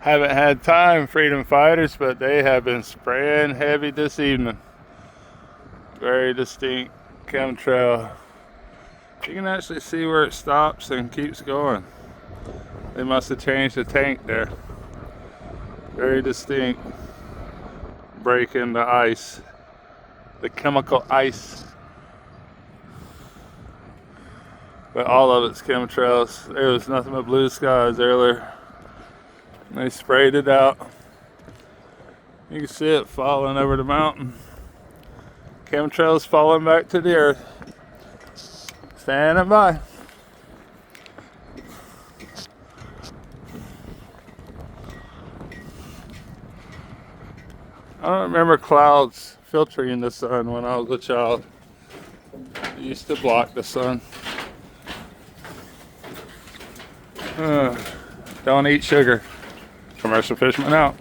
Haven't had time, freedom fighters, but they have been spraying heavy this evening. Very distinct chemtrail. You can actually see where it stops and keeps going. They must have changed the tank there. Very distinct. Breaking the ice. The chemical ice. But all of it's chemtrails. There was nothing but blue skies earlier. They sprayed it out. You can see it falling over the mountain. Chemtrails falling back to the earth. Standing by. I don't remember clouds filtering the sun when I was a child. It used to block the sun. Don't eat sugar. Commercial fisherman out.